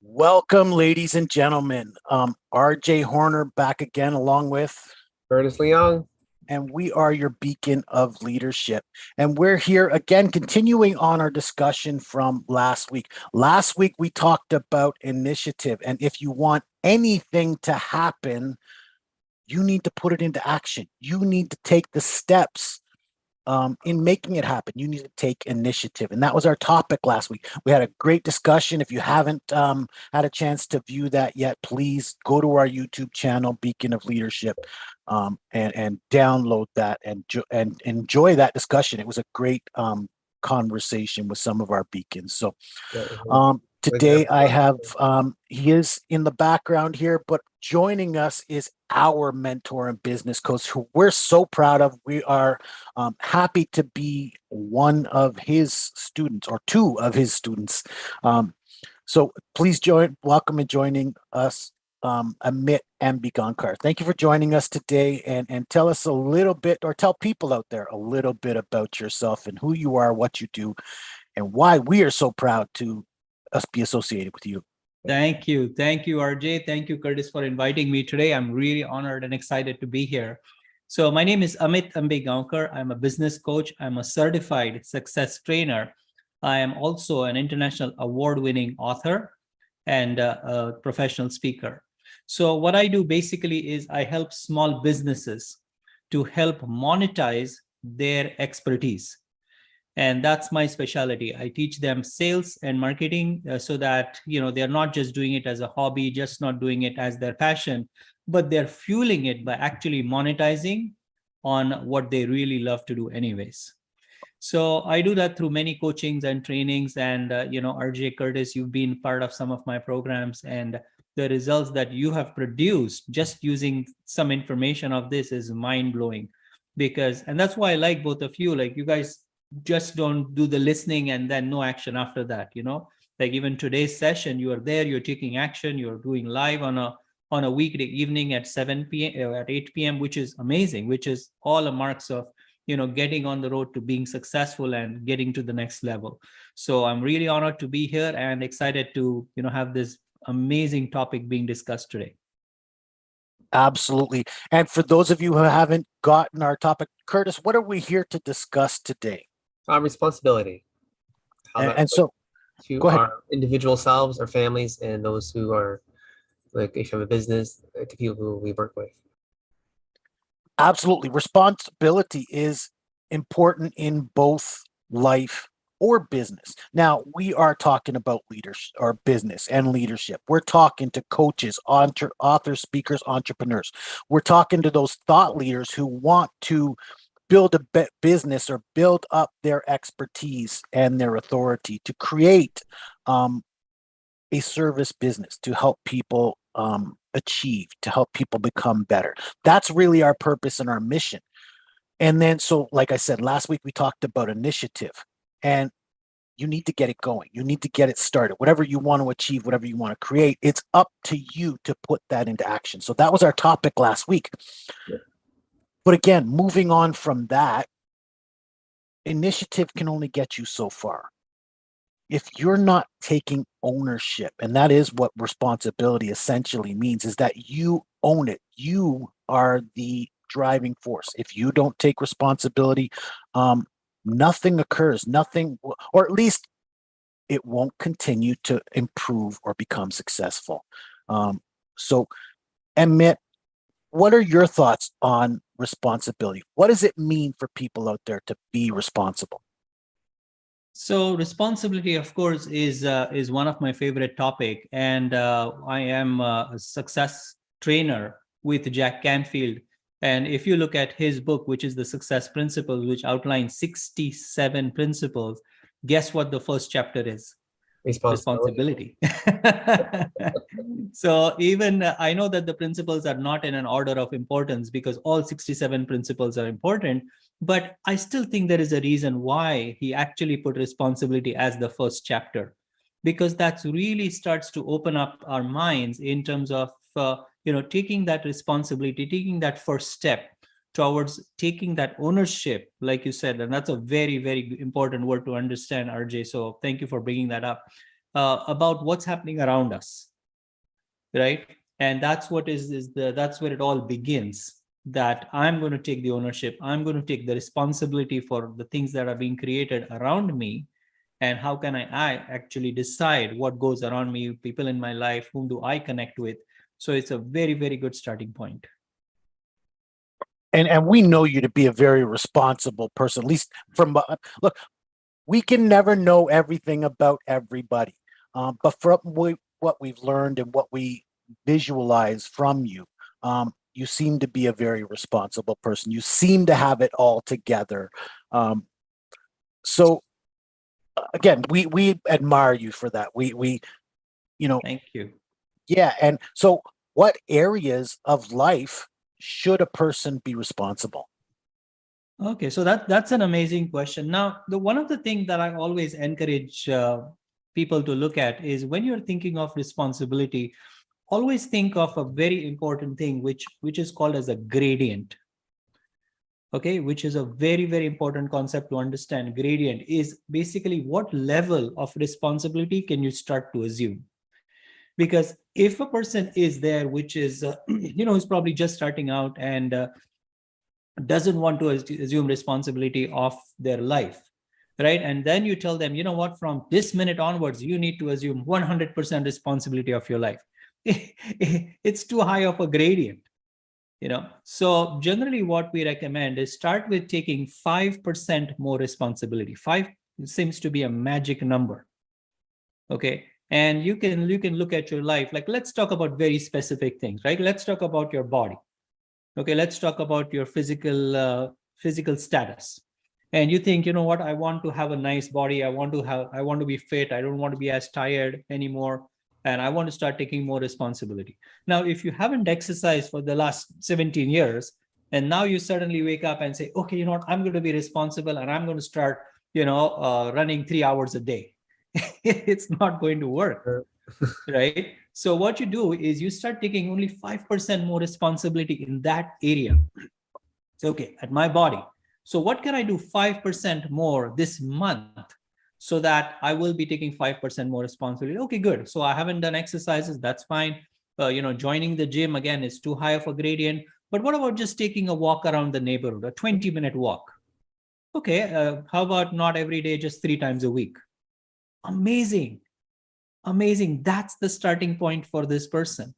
Welcome, ladies and gentlemen. RJ Horner back again, along with, Ernest Leong. and we are your beacon of leadership. And we're here again, continuing on our discussion from last week. Last week, we talked about initiative. And if you want anything to happen, you need to put it into action. You need to take the steps in making it happen. You need to take initiative. And that was our topic last week. We had a great discussion. If you haven't had a chance to view that yet, please go to our YouTube channel, Beacon of Leadership, and download that and enjoy that discussion. It was a great conversation with some of our beacons. So today I have, he is in the background here, but joining us is our mentor and business coach who we're so proud of. We are happy to be one of his students or two of his students. So please welcome and joining us, Amit Ambagankar. Thank you for joining us today, and tell us a little bit, or tell people out there a little bit about yourself and who you are, what you do, and why we are so proud to us be associated with you. Thank you. Thank you, RJ. Thank you, Curtis, for inviting me today. I'm really honored and excited to be here. So my name is Amit Ambagankar. I'm a business coach. I'm a certified success trainer. I am also an international award-winning author and a professional speaker. So what I do basically is I help small businesses to help monetize their expertise. And that's my specialty. I teach them sales and marketing so that, they're not just doing it as a hobby, just not doing it as their passion, but they're fueling it by actually monetizing on what they really love to do anyways. So I do that through many coachings and trainings. And, RJ, Curtis, you've been part of some of my programs, and the results that you have produced just using some information of this is mind blowing. And that's why I like both of you. Like, you guys just don't do the listening and then no action after that. Like even today's session, you are there, you're taking action, you're doing live on a weekday evening at 7 p.m. at 8 p.m., which is amazing, which is all a marks of getting on the road to being successful and getting to the next level. So I'm really honored to be here and excited to have this amazing topic being discussed today. Absolutely. And for those of you who haven't gotten our topic, Curtis, what are we here to discuss today? Responsibility. And so to go ahead. Our individual selves, our families, and those who are, like, if you have a business, to people who we work with. Absolutely. Responsibility is important in both life or business. Now, we are talking about leadership or business and leadership. We're talking to coaches, authors, speakers, entrepreneurs. We're talking to those thought leaders who want to build a business or build up their expertise and their authority to create a service business to help people achieve, to help people become better. That's really our purpose and our mission. And then, so like I said, last week we talked about initiative, and you need to get it going. You need to get it started. Whatever you want to achieve, whatever you want to create, it's up to you to put that into action. So that was our topic last week. Yeah. But again, moving on from that, initiative can only get you so far. If you're not taking ownership, and that is what responsibility essentially means, is that you own it. You are the driving force. If you don't take responsibility, nothing occurs, or at least it won't continue to improve or become successful. So, Amit, what are your thoughts on responsibility? What does it mean for people out there to be responsible? So responsibility, of course, is one of my favorite topic, and I am a success trainer with Jack Canfield. And if you look at his book, which is the Success Principles, which outlines 67 principles, guess what the first chapter is? Responsibility. So even I know that the principles are not in an order of importance because all 67 principles are important, but I still think there is a reason why he actually put responsibility as the first chapter, because that really starts to open up our minds in terms of taking that responsibility, taking that first step towards taking that ownership, like you said. And that's a very, very important word to understand, RJ. So thank you for bringing that up. about what's happening around us, right? And that's what that's where it all begins, that I'm going to take the ownership. I'm going to take the responsibility for the things that are being created around me. And how can I actually decide what goes around me, people in my life, whom do I connect with? So it's a very, very good starting point. And we know you to be a very responsible person, at least from look, we can never know everything about everybody, but from what we've learned and what we visualize from you, you seem to be a very responsible person. You seem to have it all together. So again, we admire you for that. We Thank you. yeah. And so what areas of life should a person be responsible? Okay, so that's an amazing question. Now, the one of the things that I always encourage people to look at is, when you're thinking of responsibility, always think of a very important thing, which is called as a gradient. Okay, which is a very, very important concept to understand. Gradient is basically what level of responsibility can you start to assume? Because if a person is there, which is, is probably just starting out and doesn't want to assume responsibility of their life, right? And then you tell them, you know what, from this minute onwards, you need to assume 100% responsibility of your life. It's too high of a gradient. So generally what we recommend is start with taking 5% more responsibility. 5 seems to be a magic number. Okay. And you can look at your life. Like, let's talk about very specific things, right? Let's talk about your body. Okay. Let's talk about your physical status. And you think, you know what, I want to have a nice body. I want to be fit. I don't want to be as tired anymore. And I want to start taking more responsibility. Now, if you haven't exercised for the last 17 years, and now you suddenly wake up and say, okay, you know what, I'm going to be responsible and I'm going to start, running 3 hours a day. It's not going to work, right? So what you do is you start taking only 5% more responsibility in that area. So, okay, at my body. So what can I do 5% more this month, so that I will be taking 5% more responsibility? Okay, good. So I haven't done exercises. That's fine. Joining the gym, again, is too high of a gradient. But what about just taking a walk around the neighborhood, a 20-minute walk? Okay, how about not every day, just 3 times a week? Amazing. That's the starting point for this person,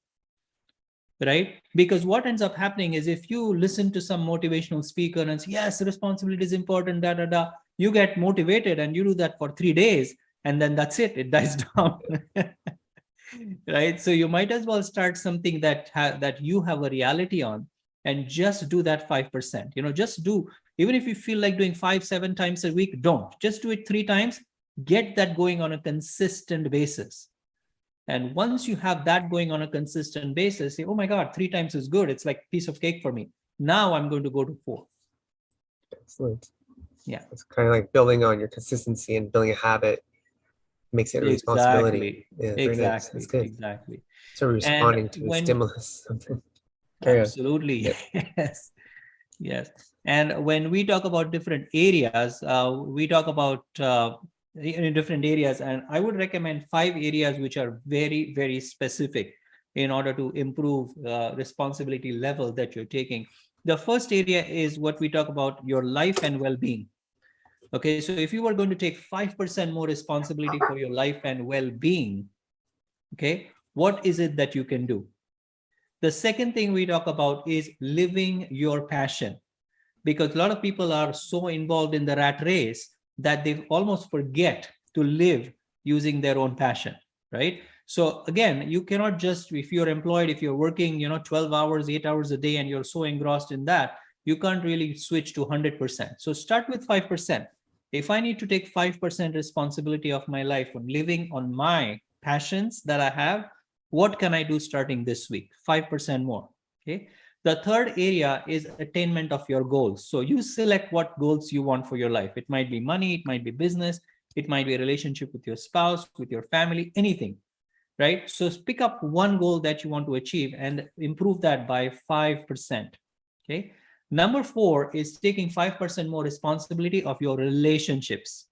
right? Because what ends up happening is, if you listen to some motivational speaker and say, yes, responsibility is important, you get motivated and you do that for 3 days, and then that's it dies down. Right? So you might as well start something that you have a reality on, and just do that 5%. Just do, even if you feel like doing 5-7 times a week, don't. Just do it 3 times. Get that going on a consistent basis. And once you have that going on a consistent basis, say, oh my God, 3 times is good. It's like a piece of cake for me. Now I'm going to go to 4. Excellent. Yeah. It's kind of like building on your consistency and building a habit makes it a responsibility. Yeah, very nice. That's good. Exactly. So responding to a stimulus. Absolutely. Yes. Yes. And when we talk about different areas, we talk about in different areas, and I would recommend 5 areas which are very, very specific in order to improve responsibility level that you're taking. The first area is what we talk about, your life and well-being. Okay, so if you are going to take 5% more responsibility for your life and well-being, okay, what is it that you can do? The second thing we talk about is living your passion, because a lot of people are so involved in the rat race that they almost forget to live using their own passion, right? So again, you cannot just, if you're employed, if you're working, 12 hours, 8 hours a day, and you're so engrossed in that, you can't really switch to 100%. So start with 5%. If I need to take 5% responsibility of my life on living on my passions that I have, what can I do starting this week? 5% more, okay? The third area is attainment of your goals. So you select what goals you want for your life. It might be money, it might be business, it might be a relationship with your spouse, with your family, anything, right? So pick up one goal that you want to achieve and improve that by 5%, okay? Number 4 is taking 5% more responsibility of your relationships.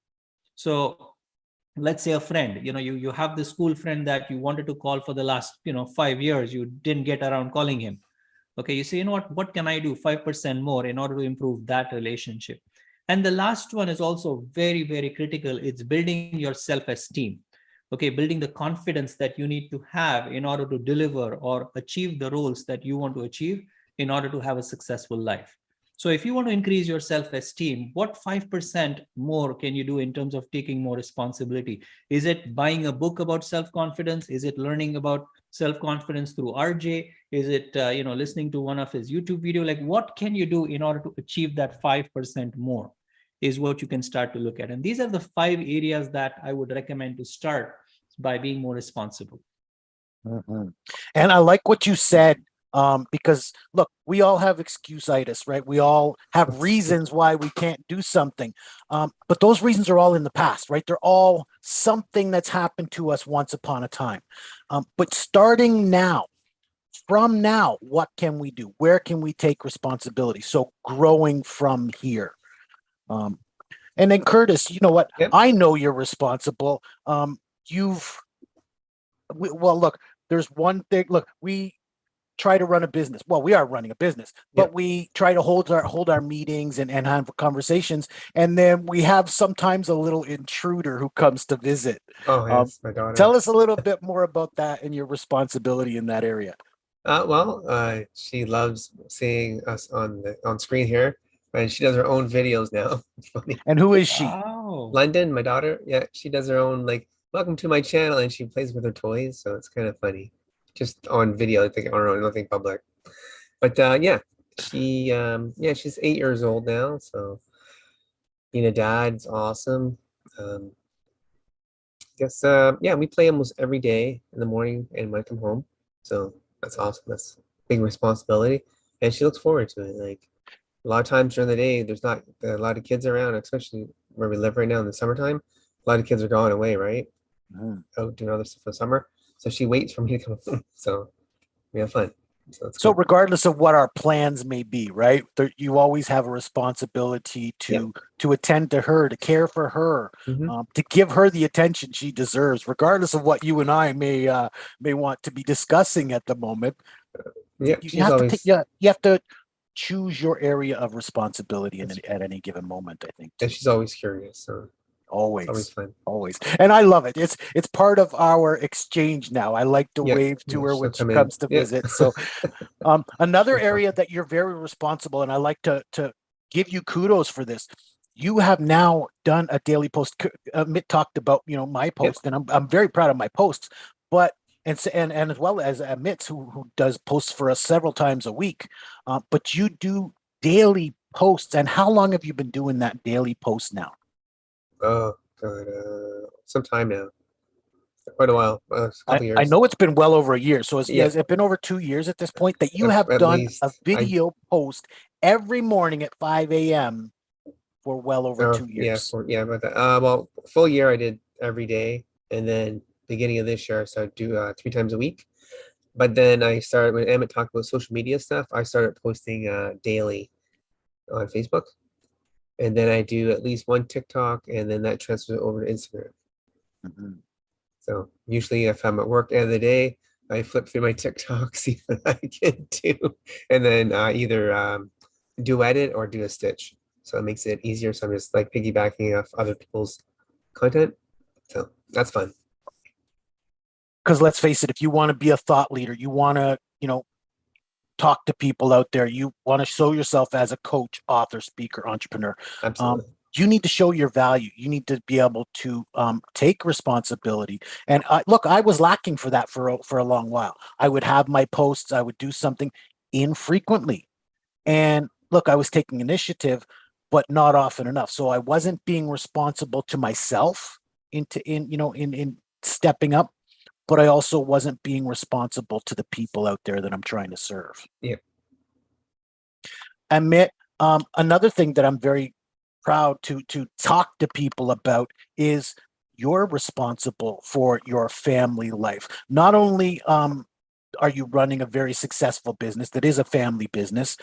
So let's say a friend, you have the school friend that you wanted to call for the last 5 years, you didn't get around calling him. Okay, you say, what can I do 5% more in order to improve that relationship? And the last one is also very, very critical. It's building your self-esteem. Okay, building the confidence that you need to have in order to deliver or achieve the roles that you want to achieve in order to have a successful life. So if you want to increase your self-esteem, what 5% more can you do in terms of taking more responsibility? Is it buying a book about self-confidence? Is it learning about self-confidence through RJ? Is it listening to one of his YouTube video? Like, what can you do in order to achieve that 5% more is what you can start to look at. And these are the 5 areas that I would recommend to start by being more responsible. And I like what you said, because look, we all have excuse-itis, right? We all have reasons why we can't do something. But those reasons are all in the past, right? They're all something that's happened to us once upon a time. But starting now, from now, what can we do? Where can we take responsibility? So growing from here. And then Curtis, you know what? Yep. I know you're responsible. Look, there's one thing. Look, we try to run a business. Well, we are running a business, but Yep. we try to hold our meetings and have conversations. And then we have sometimes a little intruder who comes to visit. Oh, yes, my daughter. Tell us a little bit more about that and your responsibility in that area. She loves seeing us on screen here, and she does her own videos now. It's funny. And who is she? Wow. London, my daughter, yeah, she does her own like welcome to my channel, and she plays with her toys, so it's kind of funny. Just on video, I think on her own, nothing public. But she's 8 years old now, so being a dad's awesome. We play almost every day in the morning and when I come home. So that's awesome. That's a big responsibility. And she looks forward to it. Like a lot of times during the day, there's not a lot of kids around, especially where we live right now in the summertime. A lot of kids are going away, right? Out doing other stuff for the summer. So she waits for me to come home. So we have fun. So regardless of what our plans may be, right? You always have a responsibility to attend to her, to care for her, to give her the attention she deserves, regardless of what you and I may want to be discussing at the moment. Yeah, you have to choose your area of responsibility at any given moment, I think. And she's always curious. So always fun. Always. And I love it. It's part of our exchange now. I like to wave to her when she comes to visit. So another area that you're very responsible, and I like to give you kudos for this. You have now done a daily post. Mitt talked about, my post, and I'm very proud of my posts, but and as well as Mitt, who does posts for us several times a week. But you do daily posts. And how long have you been doing that daily post now? Oh God, some time now, quite a while, a couple years. I know it's been well over a year. So has it been over 2 years at this point that you have done a video post every morning at 5 a.m. for well over 2 years? About that. Full year I did every day, and then beginning of this year I started to do 3 times a week. But then I started, when Emmett talked about social media stuff, I started posting daily on Facebook. And then I do at least one TikTok, and then that transfers over to Instagram. So usually if I'm at work end of the day, I flip through my TikTok, see what I can do, and then either duet it or do a stitch. So it makes it easier. So I'm just like piggybacking off other people's content. So that's fun. Because let's face it, if you want to be a thought leader, you want to, talk to people out there, you want to show yourself as a coach, author, speaker, entrepreneur. Absolutely. You need to show your value. You need to be able to take responsibility. And I was lacking for that for a long while. I would have my posts, I would do something infrequently. And look, I was taking initiative, but not often enough. So I wasn't being responsible to myself in stepping up. But I also wasn't being responsible to the people out there that I'm trying to serve. Yeah. Amit, another thing that I'm very proud to talk to people about is you're responsible for your family life. Not only are you running a very successful business that is a family business,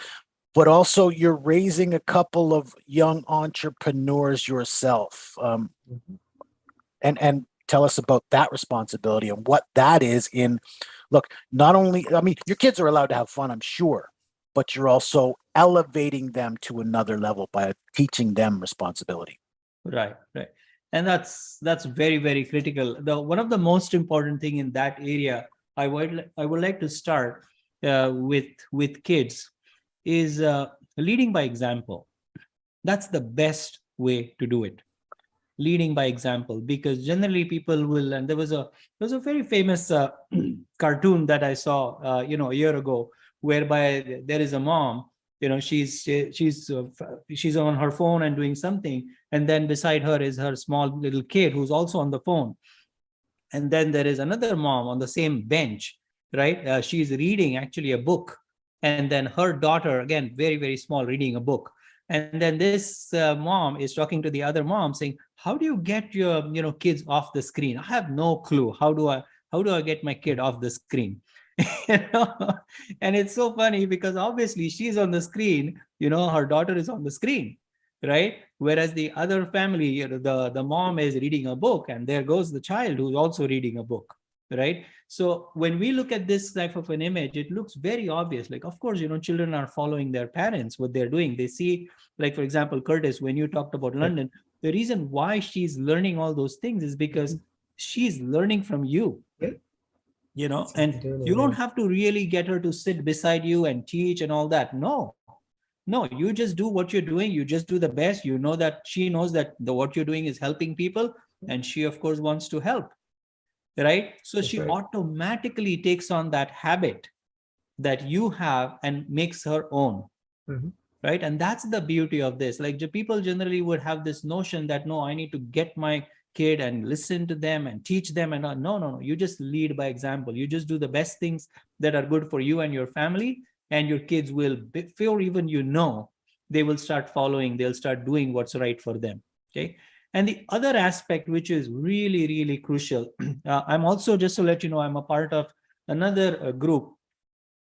but also you're raising a couple of young entrepreneurs yourself. and tell us about that responsibility and what that is in, look, not only, I mean, your kids are allowed to have fun, I'm sure, but you're also elevating them to another level by teaching them responsibility. Right, right. And that's very, very critical. The one of the most important thing in that area, I would like to start with kids is leading by example. That's the best way to do it. Leading by example, because generally people will, and there was a very famous cartoon that I saw a year ago, whereby there is a mom, she's on her phone and doing something, and then beside her is her small little kid who's also on the phone, and then there is another mom on the same bench, right? She's reading actually a book, and then her daughter, again very, very small, reading a book, and then this mom is talking to the other mom saying, how do you get your kids off the screen? I have no clue. How do I get my kid off the screen? you know and it's so funny because obviously she's on the screen, her daughter is on the screen, right? Whereas the other family, the mom is reading a book, and there goes the child who's also reading a book, right? So when we look at this type of an image, it looks very obvious. Like, of course, children are following their parents, what they're doing. They see, like, for example, Curtis, when you talked about London, the reason why she's learning all those things is because she's learning from you. And you don't have to really get her to sit beside you and teach and all that. No, you just do what you're doing. You just do the best. You know that she knows that what you're doing is helping people, and she, of course, wants to help, right? So she automatically takes on that habit that you have and makes her own, right? And that's the beauty of this. Like, the people generally would have this notion that, no, I need to get my kid and listen to them and teach them, and no, you just lead by example. You just do the best things that are good for you and your family, and your kids will, before even they will start following, they'll start doing what's right for them. Okay. And the other aspect, which is really, really crucial, I'm also, just to let you know, I'm a part of another group.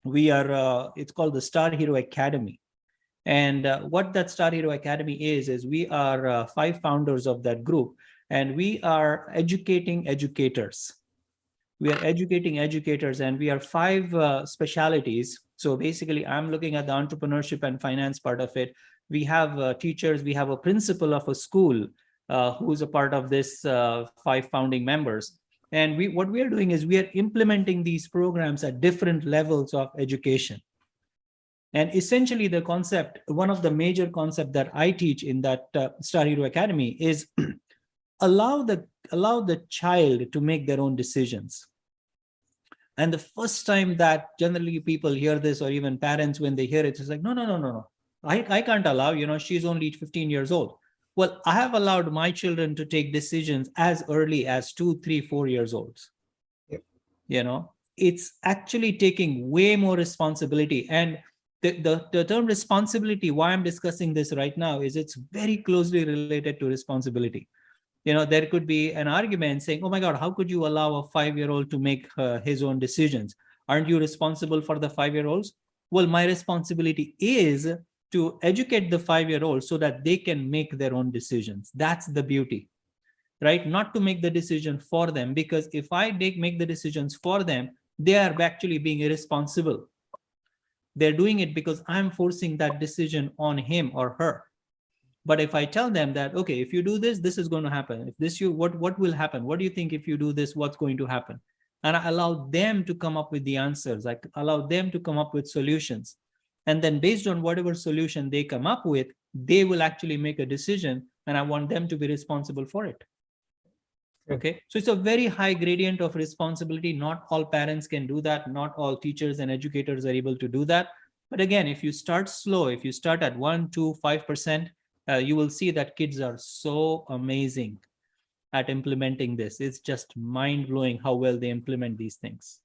We are, it's called the Star Hero Academy. And what that Star Hero Academy is we are 5 founders of that group, and we are educating educators. We are educating educators, and we are 5 specialities. So basically, I'm looking at the entrepreneurship and finance part of it. We have teachers, we have a principal of a school who's a part of this 5 founding members. And what we are doing is we are implementing these programs at different levels of education. And essentially the concept, one of the major concepts that I teach in that Star Hero Academy is allow the child to make their own decisions. And the first time that generally people hear this, or even parents, when they hear it, it's like, no. I can't allow, she's only 15 years old. Well, I have allowed my children to take decisions as early as 2, 3, 4 years old. Yep. It's actually taking way more responsibility. And the term responsibility, why I'm discussing this right now, is it's very closely related to responsibility. There could be an argument saying, oh my God, how could you allow a 5-year-old to make his own decisions? Aren't you responsible for the 5-year-olds? Well, my responsibility is to educate the 5-year-olds so that they can make their own decisions. That's the beauty, right? Not to make the decision for them, because if I make the decisions for them, they are actually being irresponsible. They're doing it because I'm forcing that decision on him or her. But if I tell them that, okay, if you do this, this is going to happen. If this, what will happen? What do you think if you do this, what's going to happen? And I allow them to come up with the answers. I allow them to come up with solutions. And then based on whatever solution they come up with, they will actually make a decision, and I want them to be responsible for it. Okay, so it's a very high gradient of responsibility. Not all parents can do that. Not all teachers and educators are able to do that. But again, if you start slow, if you start at 1, 2, 5%, you will see that kids are so amazing at implementing this. It's just mind-blowing how well they implement these things.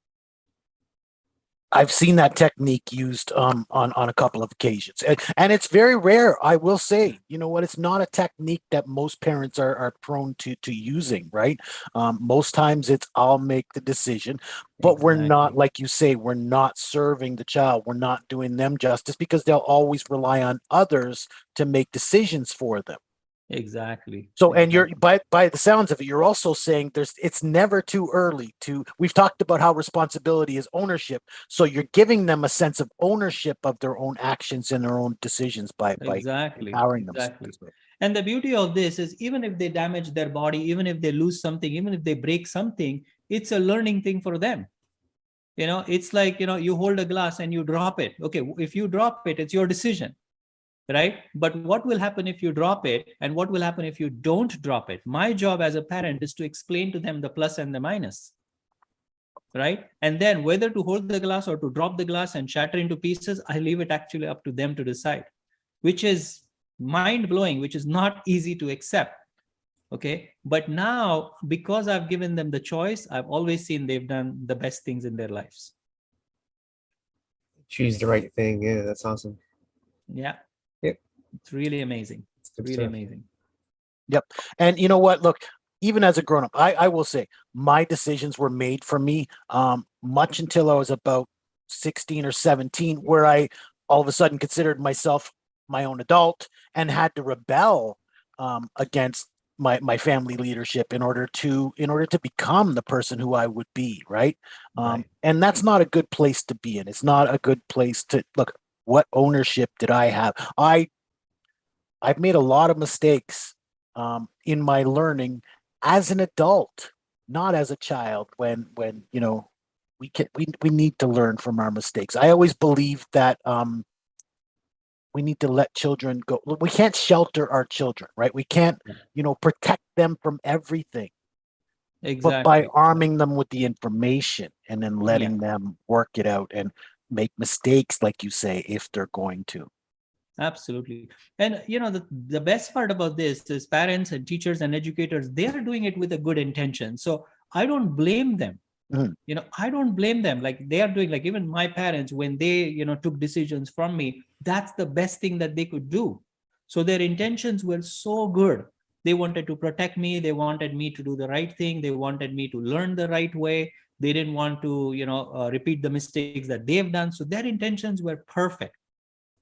I've seen that technique used on a couple of occasions, and it's very rare. I will say, it's not a technique that most parents are prone to using, right? Most times it's I'll make the decision, but we're not, like you say, we're not serving the child. We're not doing them justice, because they'll always rely on others to make decisions for them. Exactly. So, and you're Exactly. by the sounds of it, you're also saying it's never too early to. We've talked about how responsibility is ownership. So you're giving them a sense of ownership of their own actions and their own decisions by Exactly. empowering them. Exactly. And the beauty of this is even if they damage their body, even if they lose something, even if they break something, it's a learning thing for them. It's like, you hold a glass and you drop it. Okay, if you drop it, it's your decision, right? But what will happen if you drop it, and what will happen if you don't drop it? My job as a parent is to explain to them the plus and the minus, right? And then whether to hold the glass or to drop the glass and shatter into pieces, I leave it actually up to them to decide, which is mind blowing, which is not easy to accept. Okay. But now, because I've given them the choice, I've always seen they've done the best things in their lives. Choose the right thing. Yeah, that's awesome. Yeah. Yep. It's really amazing. It's good Really stuff. amazing. Yep. And you know what? Look, even as a grown up, I will say my decisions were made for me much until I was about 16 or 17, where I all of a sudden considered myself my own adult and had to rebel against my family leadership in order to become the person who I would be, right? Right. And that's not a good place to be in. It's not a good place to look. What ownership did I have? I've made a lot of mistakes in my learning as an adult, not as a child. When we need to learn from our mistakes. I always believe that we need to let children go. Look, we can't shelter our children, right? We can't protect them from everything, but by Exactly. arming them with the information and then letting them work it out and make mistakes, like you say, if they're going to. Absolutely. And the best part about this is parents and teachers and educators, they are doing it with a good intention. So I don't blame them. Mhm. I don't blame them. Like they are doing, like even my parents, when they, took decisions from me, that's the best thing that they could do. So their intentions were so good. They wanted to protect me. They wanted me to do the right thing. They wanted me to learn the right way. They didn't want to, repeat the mistakes that they've done. So their intentions were perfect.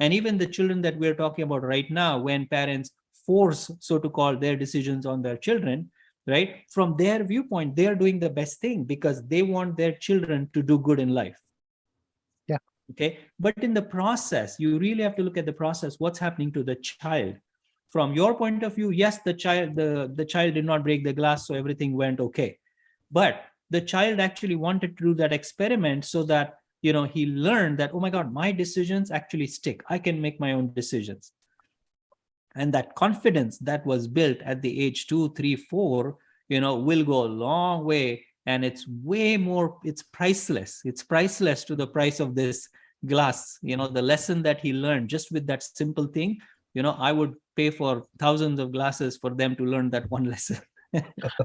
And even the children that we're talking about right now, when parents force, so to call, their decisions on their children, right? From their viewpoint, they're doing the best thing because they want their children to do good in life. Yeah. Okay. But in the process, you really have to look at the process, what's happening to the child. From your point of view, yes, the child did not break the glass, so everything went okay. But the child actually wanted to do that experiment so that he learned that, oh my God, my decisions actually stick. I can make my own decisions. And that confidence that was built at the age 2, 3, 4, will go a long way. And it's way more, it's priceless. It's priceless to the price of this glass. The lesson that he learned just with that simple thing, I would pay for thousands of glasses for them to learn that one lesson.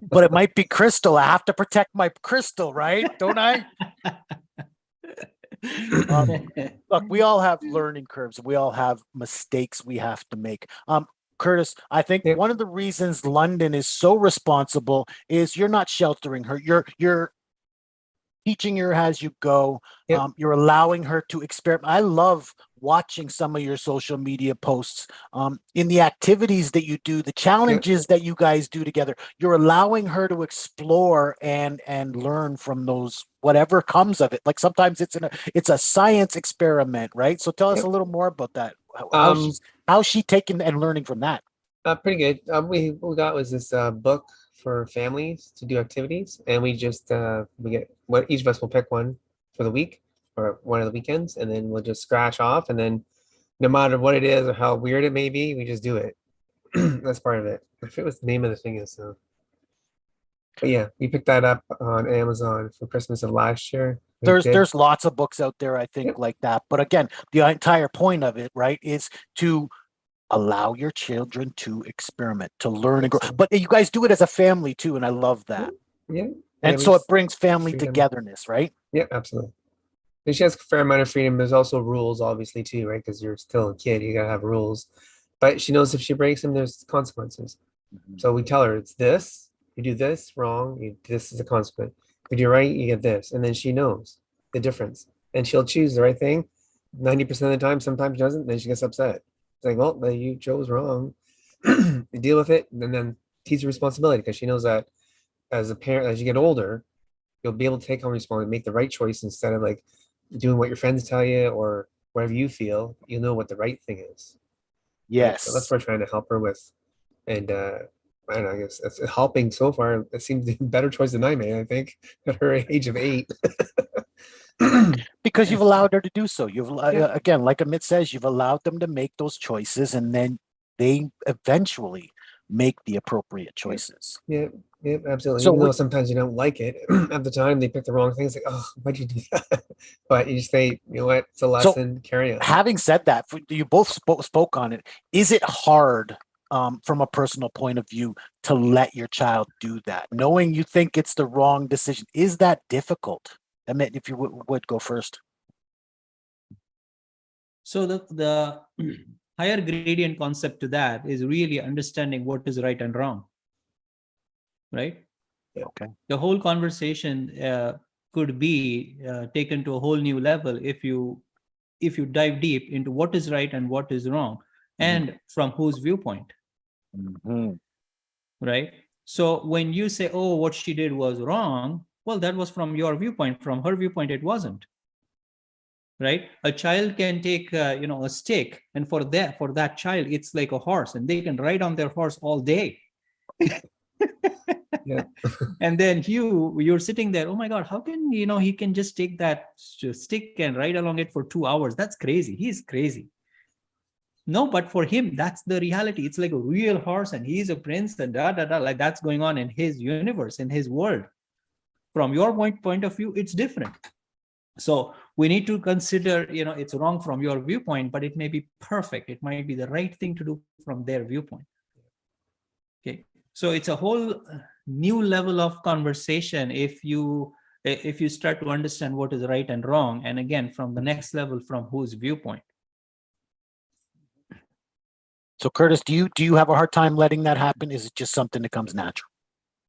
But it might be crystal. I have to protect my crystal, right? Don't I? Look, we all have learning curves. We all have mistakes we have to make. Curtis, I think Yep. one of the reasons London is so responsible is you're not sheltering her. You're teaching her as you go. Yep. You're allowing her to experiment. I love watching some of your social media posts in the activities that you do, the challenges that you guys do together. You're allowing her to explore and learn from those, whatever comes of it. Like sometimes it's a science experiment, right? So tell us Yep. a little more about that. Um, How's she taking and learning from that? Pretty good. What we got was this book for families to do activities, and we just we get what each of us will pick one for the week or one of the weekends, and then we'll just scratch off, and then no matter what it is or how weird it may be, we just do it. That's part of it. I forget what the name of the thing is. So, but yeah, we picked that up on Amazon for Christmas of last year. We did. There's lots of books out there, I think, Yep. like that. But again, the entire point of it, right, is to allow your children to experiment, to learn and grow. But you guys do it as a family too, and I love that. Yeah. And we so it just- brings family freedom. togetherness, right? Yeah, absolutely. And she has a fair amount of freedom. There's also rules, obviously, too, right? Because you're still a kid, you gotta have rules. But she knows if she breaks them, there's consequences. So we tell her it's this. You do this wrong, this is a consequence. If you're right, you get this, and then she knows the difference, and she'll choose the right thing. 90% of the time, sometimes she doesn't. Then she gets upset. It's like, well, then you chose wrong. you deal with it, and then teach her responsibility, because she knows that as a parent, as you get older, you'll be able to take on responsibility, make the right choice instead of like doing what your friends tell you or whatever you feel. You know what the right thing is. Right? So that's Yes. what we're trying to help her with. And I don't know, I guess it's helping so far. It seems a better choice than I made, I think, at her age of 8. Because you've allowed her to do so. Yeah. Again, like Amit says, you've allowed them to make those choices, and then they eventually make the appropriate choices. Yeah, yeah, absolutely. So Even though we, sometimes you don't like it at the time, they pick the wrong things. Like, oh, why'd you do that? But you just say, you know what, it's a so lesson. Carry on. having said that, you both spoke on it. Is it hard from a personal point of view to let your child do that, knowing you think it's the wrong decision? Is that difficult? Amit, if you would go first. So the higher gradient concept to that is really understanding what is right and wrong, right? Okay. The whole conversation could be taken to a whole new level if you dive deep into what is right and what is wrong, and from whose viewpoint, Mhm. right? So when you say, oh, what she did was wrong, well, that was from your viewpoint. From her viewpoint, it wasn't. Right? A child can take a stick, and for that child, it's like a horse, and they can ride on their horse all day. Yeah. And then you're sitting there, oh my God, how can he can just take that stick and ride along it for 2 hours? That's crazy. He's crazy. No, but for him, that's the reality. It's like a real horse, and he's a prince, and like that's going on in his universe, in his world. From your point of view, it's different. So we need to consider, it's wrong from your viewpoint, but it may be perfect. It might be the right thing to do from their viewpoint. Okay. So it's a whole new level of conversation if you start to understand what is right and wrong. And again, from the next level, from whose viewpoint. So Curtis, do you have a hard time letting that happen? Is it just something that comes natural?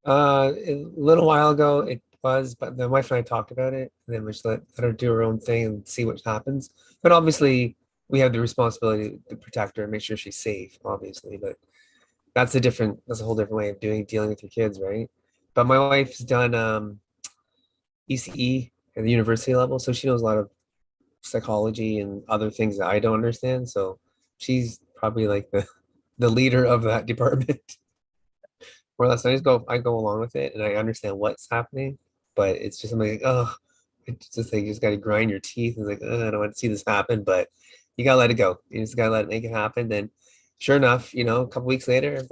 A little while ago it was, but the wife and I talked about it, and then we just let her do her own thing and see what happens. But obviously, we have the responsibility to protect her and make sure she's safe, obviously. But that's a whole different way of dealing with your kids, right? But my wife's done ECE at the university level, so she knows a lot of psychology and other things that I don't understand. So she's probably like the leader of that department. More or less, I go along with it and I understand what's happening, but it's just something like, oh, it's just like you just gotta grind your teeth and like, I don't want to see this happen, but you gotta let it go. You just gotta let it make it happen. Then sure enough, a couple weeks later,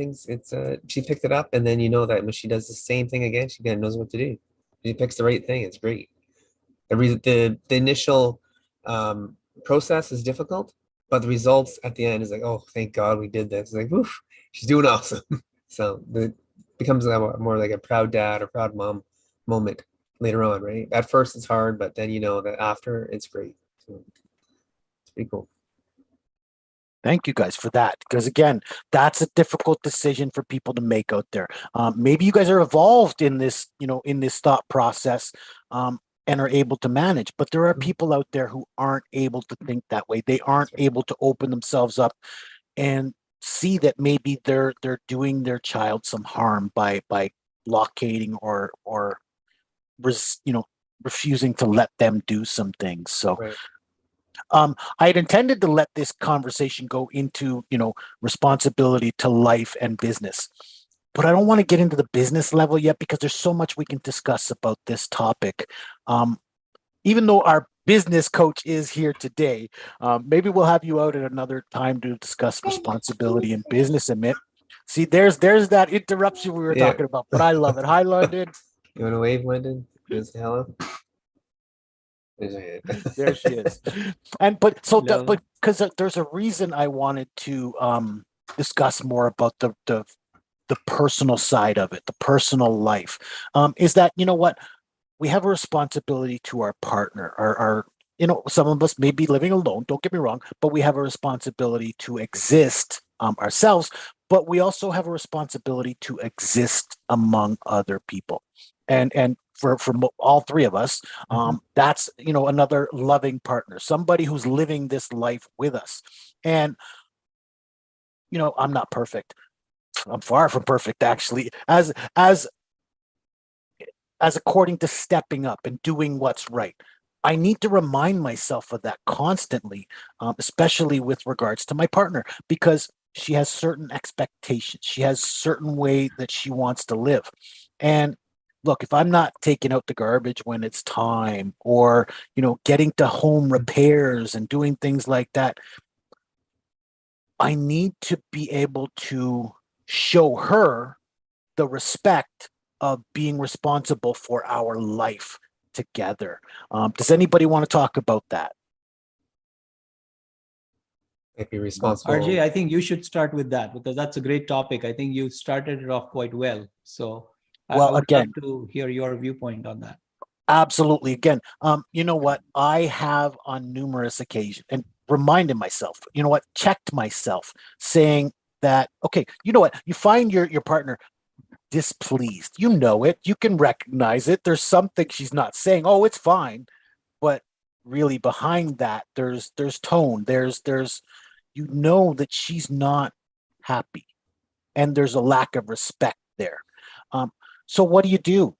she picked it up, and then you know that when she does the same thing again, she kind of knows what to do. She picks the right thing. It's great. The initial process is difficult, but the results at the end is like, oh, thank God we did this. It's like, woof, she's doing awesome. So it becomes more like a proud dad or proud mom moment later on, right? At first it's hard, but then you know that after it's great. So it's pretty cool. Thank you guys for that, because again, that's a difficult decision for people to make out there. Maybe you guys are evolved in this, in this thought process, and are able to manage, but there are people out there who aren't able to think that way. They aren't able to open themselves up and see that maybe they're doing their child some harm by blockading or refusing to let them do some things. So Right. I had intended to let this conversation go into, responsibility to life and business, but I don't want to get into the business level yet because there's so much we can discuss about this topic. Even though our business coach is here today, maybe we'll have you out at another time to discuss responsibility in business. Amit, see, there's that interruption we were Yeah. talking about, but I love it. Hi, London. You want to wave, Lyndon? Just hello. There she is. And but Hello. because there's a reason I wanted to discuss more about the personal side of it, the personal life, is that what we have a responsibility to our partner, our some of us may be living alone, don't get me wrong, but we have a responsibility to exist ourselves, but we also have a responsibility to exist among other people. And for all three of us, that's another loving partner, somebody who's living this life with us. And I'm not perfect. I'm far from perfect, actually, as according to stepping up and doing what's right. I need to remind myself of that constantly, especially with regards to my partner, because she has certain expectations. She has certain way that she wants to live. And look, if I'm not taking out the garbage when it's time, or getting to home repairs and doing things like that, I need to be able to show her the respect of being responsible for our life together. Does anybody want to talk about that? Like be responsible. RJ, I think you should start with that because that's a great topic. I think you started it off quite well. So I Well, would again, love to hear your viewpoint on that. absolutely. Again, you know what? I have on numerous occasions and reminded myself, checked myself saying that, okay, you know what? You find your partner displeased. You know it. You can recognize it. There's something she's not saying. Oh, it's fine. But really behind that, there's tone. There's that she's not happy. And there's a lack of respect there. So what do?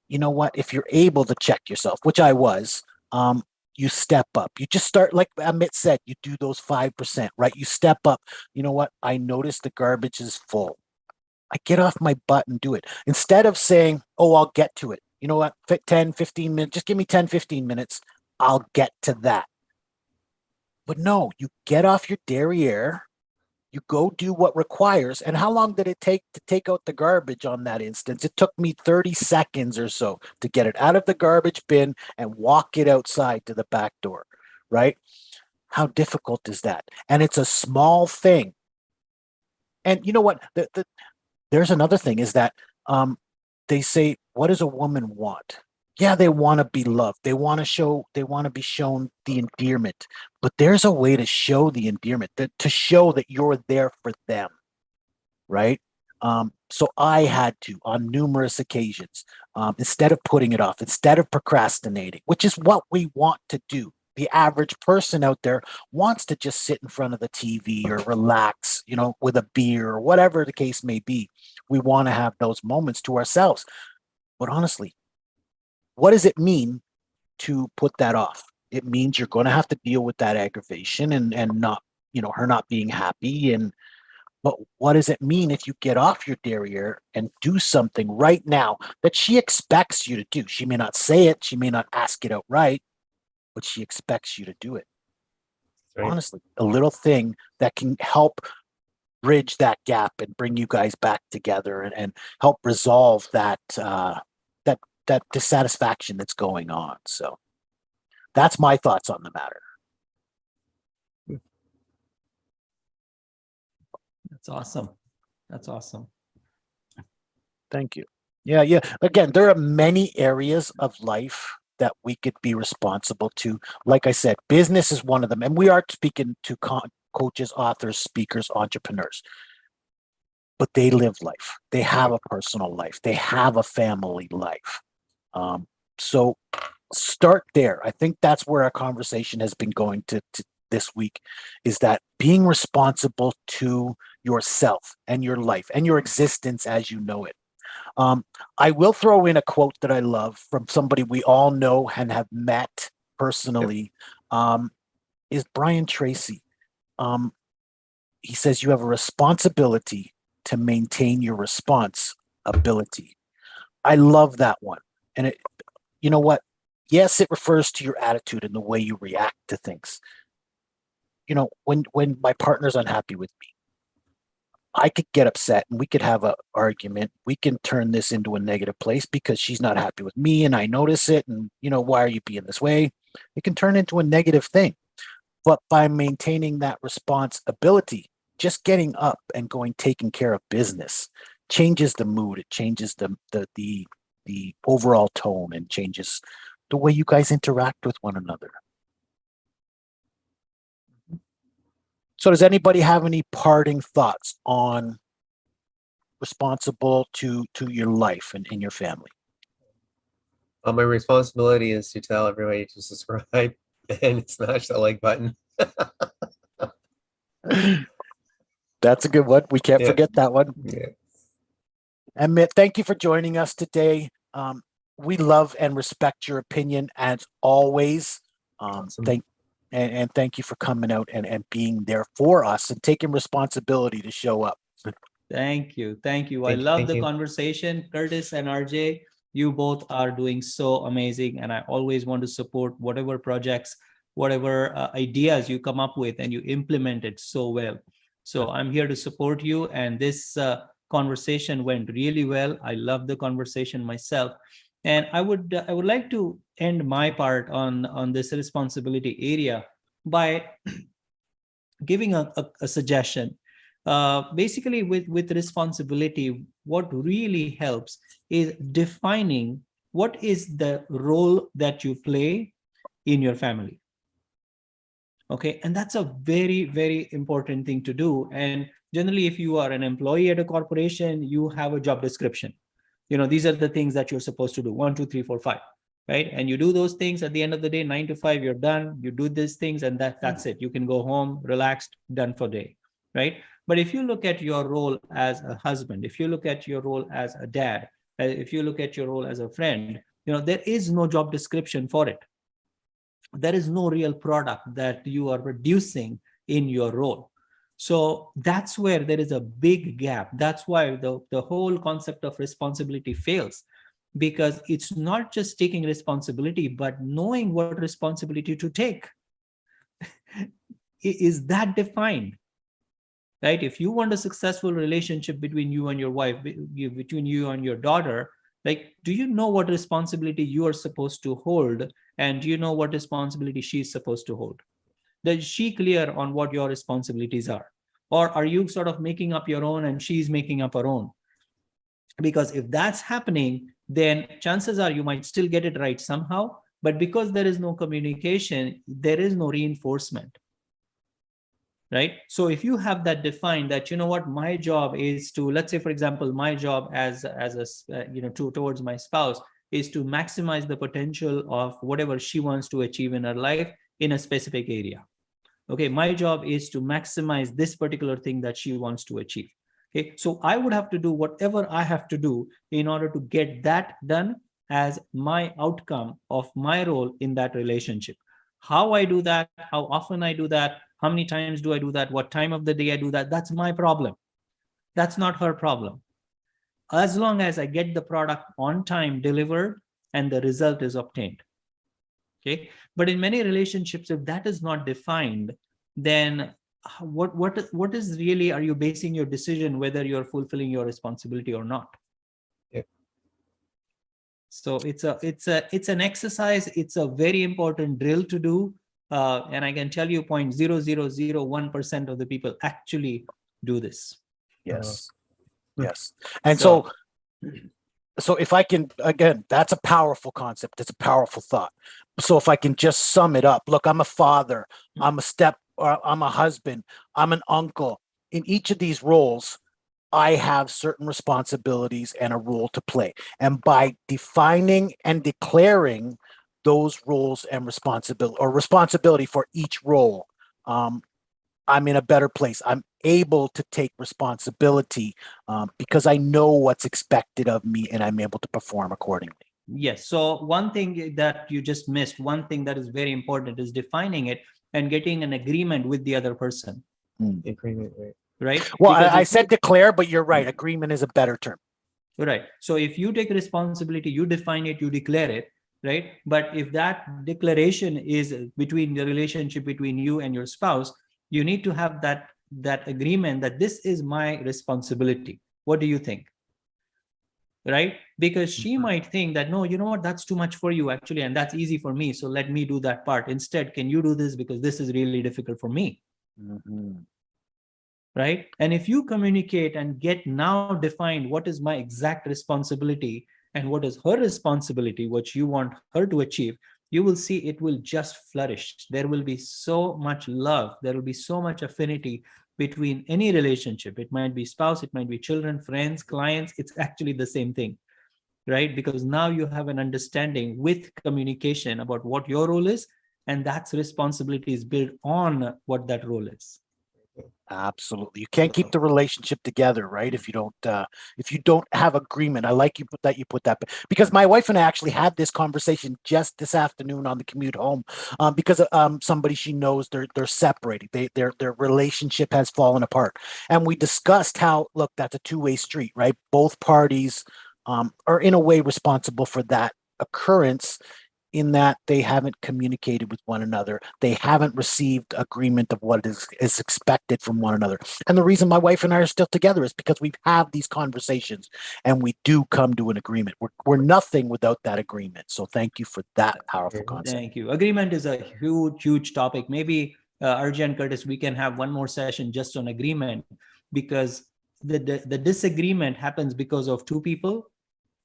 You know what? If you're able to check yourself, which I was, you step up. You just start, like Amit said, you do those 5%, right? You step up. You know what? I notice the garbage is full. I get off my butt and do it. Instead of saying, oh, I'll get to it. You know what? 10, 15 minutes. Just give me 10, 15 minutes. I'll get to that. But no, you get off your derriere. You go do what requires. And how long did it take to take out the garbage on that instance? It took me 30 seconds or so to get it out of the garbage bin and walk it outside to the back door, right? How difficult is that? And it's a small thing. And you know what? There's another thing is that they say, what does a woman want? Yeah, they want to be loved. They want to be shown the endearment. But there's a way to show the endearment, to show that you're there for them, right? So I had to, on numerous occasions, instead of putting it off, instead of procrastinating, which is what we want to do. The average person out there wants to just sit in front of the TV or relax, with a beer or whatever the case may be. We want to have those moments to ourselves. But honestly, what does it mean to put that off? It means you're going to have to deal with that aggravation and not, her not being happy. But what does it mean if you get off your derriere and do something right now that she expects you to do? She may not say it, she may not ask it outright, but she expects you to do it. Right. Honestly, a little thing that can help bridge that gap and bring you guys back together and help resolve that that dissatisfaction that's going on. So that's my thoughts on the matter. That's awesome. That's awesome. Thank you. Yeah. Again, there are many areas of life that we could be responsible to. Like I said, business is one of them. And we are speaking to coaches, authors, speakers, entrepreneurs. But they live life. They have a personal life. They have a family life. So start there. I think that's where our conversation has been going to this week, is that being responsible to yourself and your life and your existence as you know it. I will throw in a quote that I love from somebody we all know and have met personally, is Brian Tracy. He says, you have a responsibility to maintain your responsibility. I love that one. And you know what? Yes, it refers to your attitude and the way you react to things. When my partner's unhappy with me, I could get upset and we could have an argument. We can turn this into a negative place because she's not happy with me and I notice it. And, why are you being this way? It can turn into a negative thing. But by maintaining that responsibility, just getting up and taking care of business changes the mood. It changes the overall tone and changes the way you guys interact with one another. So does anybody have any parting thoughts on responsible to your life and in your family? My responsibility is to tell everybody to subscribe and smash the like button. That's a good one. We can't Yeah. forget that one. Yeah. Amit, thank you for joining us today. We love and respect your opinion as always. Awesome. And thank you for coming out and being there for us and taking responsibility to show up. Thank you. Thank you. I Thank you. love Thank the you. conversation. Curtis and RJ, you both are doing so amazing. And I always want to support whatever projects, whatever ideas you come up with and you implement it so well. So I'm here to support you. And this conversation went really well. I love the conversation myself. And I would like to end my part on this responsibility area by giving a suggestion. Basically, with responsibility, what really helps is defining what is the role that you play in your family. Okay, and that's a very, very important thing to do. And generally, if you are an employee at a corporation, you have a job description. These are the things that you're supposed to do: 1, 2, 3, 4, 5. Right? And you do those things at the end of the day, 9 to 5, you're done. You do these things and that's it. You can go home, relaxed, done for the day. Right? But if you look at your role as a husband, if you look at your role as a dad, if you look at your role as a friend, there is no job description for it. There is no real product that you are producing in your role. So that's where there is a big gap. That's why the whole concept of responsibility fails, because it's not just taking responsibility, but knowing what responsibility to take. Is that defined? Right? If you want a successful relationship between you and your wife, between you and your daughter, like, do you know what responsibility you are supposed to hold? And do you know what responsibility she's supposed to hold? Is she clear on what your responsibilities are? Or are you sort of making up your own and she's making up her own? Because if that's happening, then chances are you might still get it right somehow. But because there is no communication, there is no reinforcement. Right? So if you have that defined, that, what, my job is to, let's say, for example, my job as a, towards my spouse is to maximize the potential of whatever she wants to achieve in her life in a specific area. Okay, my job is to maximize this particular thing that she wants to achieve. Okay, so I would have to do whatever I have to do in order to get that done as my outcome of my role in that relationship. How I do that, how often I do that, how many times do I do that, what time of the day I do that, that's my problem. That's not her problem. As long as I get the product on time delivered and the result is obtained. Okay, but in many relationships, if that is not defined, then what is really, are you basing your decision whether you're fulfilling your responsibility or not? Yeah. So it's an exercise. It's a very important drill to do, and I can tell you 0.0001% of the people actually do this. Yes. Yes. And so if I can, again, that's a powerful concept. It's a powerful thought. So if I can just sum it up, look, I'm a father, I'm a husband, I'm an uncle. In each of these roles, I have certain responsibilities and a role to play. And by defining and declaring those roles and responsibility for each role, I'm in a better place. I'm able to take responsibility because I know what's expected of me and I'm able to perform accordingly. Yes. So one thing that you just missed, one thing that is very important is defining it and getting an agreement with the other person. Agreement, right? Right? Well, I said declare, but you're right. Agreement is a better term. Right. So if you take responsibility, you define it, you declare it, right? But if that declaration is between the relationship between you and your spouse, you need to have that agreement that this is my responsibility. What do you think? Right? Because she might think that, no, you know what, that's too much for you actually, and that's easy for me. So let me do that part. Instead, can you do this because this is really difficult for me? Right? And if you communicate and get now defined what is my exact responsibility and what is her responsibility, what you want her to achieve, you will see it will just flourish. There will be so much love. There will be so much affinity between any relationship. It might be spouse, it might be children, friends, clients. It's actually the same thing, right? Because now you have an understanding with communication about what your role is, and that's responsibility is built on what that role is. Absolutely. You can't keep the relationship together, right? If you don't have agreement. I like you put that because my wife and I actually had this conversation just this afternoon on the commute home, because somebody she knows they're separating. Their relationship has fallen apart. And we discussed how, look, that's a two-way street, right? Both parties are in a way responsible for that occurrence, in that they haven't communicated with one another. They haven't received agreement of what is expected from one another. And the reason my wife and I are still together is because we have these conversations and we do come to an agreement. We're nothing without that agreement. So thank you for that powerful concept. Thank you. Agreement is a huge topic. Maybe Arjay and Curtis, we can have one more session just on agreement, because the disagreement happens because of two people,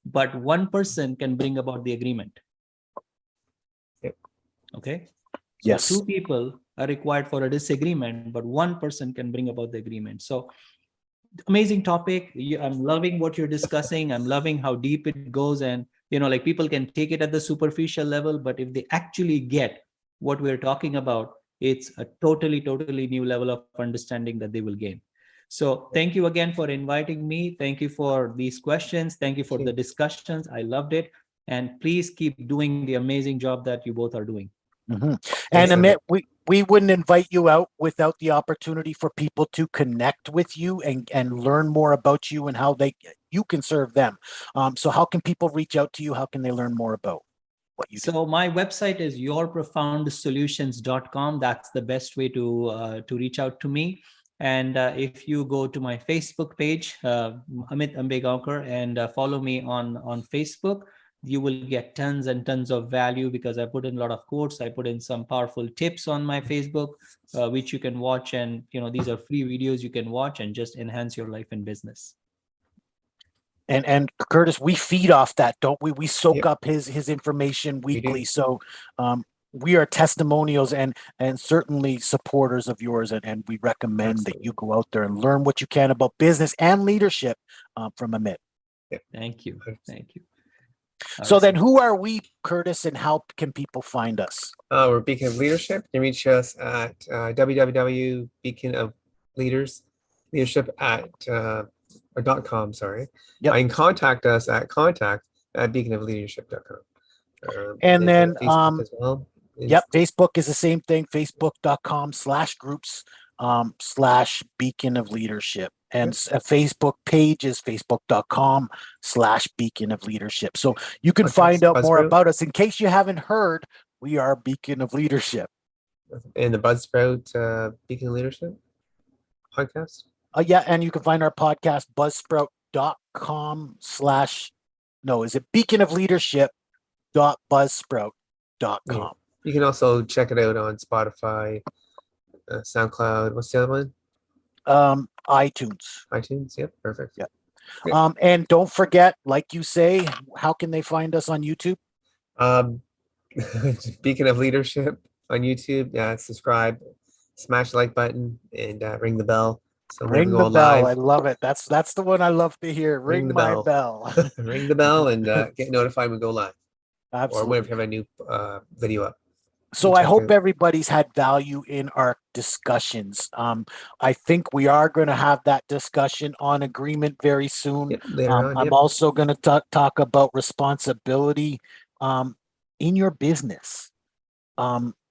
but one person can bring about the agreement. Okay. Yes. Two people are required for a disagreement, but one person can bring about the agreement. So amazing topic. I'm loving what you're discussing. I'm loving how deep it goes. And, like people can take it at the superficial level, but if they actually get what we're talking about, it's a totally new level of understanding that they will gain. So thank you again for inviting me. Thank you for these questions. Thank you for the discussions. I loved it. And please keep doing the amazing job that you both are doing. Mm-hmm. And Amit, we wouldn't invite you out without the opportunity for people to connect with you and learn more about you and how you can serve them. So how can people reach out to you? How can they learn more about what you do? So my website is yourprofounsolutions.com. That's the best way to reach out to me. And if you go to my Facebook page, Amit Ambegaonkar, and follow me on Facebook, you will get tons and tons of value, because I put in a lot of quotes. I put in some powerful tips on my Facebook, which you can watch. And, these are free videos you can watch and just enhance your life and business. And Curtis, we feed off that, don't we? We soak up his information weekly. So we are testimonials and certainly supporters of yours. And we recommend that you go out there and learn what you can about business and leadership from Amit. Thank you. Thank you. So then who are we, Curtis, and how can people find us? We're Beacon of Leadership. You can reach us at www.beaconofleadership.com. Sorry. Yep. You can contact us at contact@beaconofleadership.com. And then Facebook as well. Yep, Facebook is the same thing, facebook.com/groups/Beacon of Leadership. And a Facebook page is facebook.com/Beacon of Leadership. So you can find out more about us. In case you haven't heard, we are Beacon of Leadership. And the Buzzsprout Beacon of Leadership podcast? Yeah, and you can find our podcast, buzzsprout.com/ is it Beacon of Leadership.buzzsprout.com. Yeah. You can also check it out on Spotify, SoundCloud. What's the other one? iTunes. iTunes. Yep. Perfect. Yeah. And don't forget, like you say, how can they find us on YouTube? Beacon of Leadership on YouTube. Yeah, subscribe, smash the like button, and ring the bell. So ring the bell. Live. I love it. That's the one I love to hear. Ring my bell. Ring the bell and get notified when we go live. Absolutely. Or whenever you have a new video up. So I hope everybody's had value in our discussions. I think we are going to have that discussion on agreement very soon. I'm also going to talk about responsibility in your business.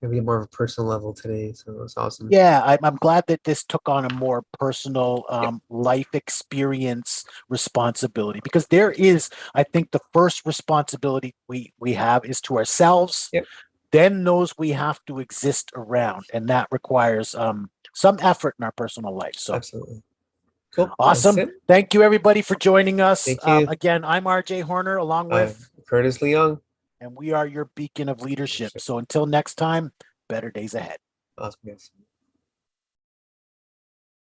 Maybe more of a personal level today, so it's awesome. Yeah, I'm glad that this took on a more personal life experience responsibility, because there is, I think, the first responsibility we have is to ourselves. Yep. Then those we have to exist around, and that requires some effort in our personal life. So absolutely. Cool. Awesome. Thank you, everybody, for joining us. Thank you. Again, I'm RJ Horner, along with Curtis Leung. And we are your Beacon of Leadership. So until next time, better days ahead. Awesome. Yes.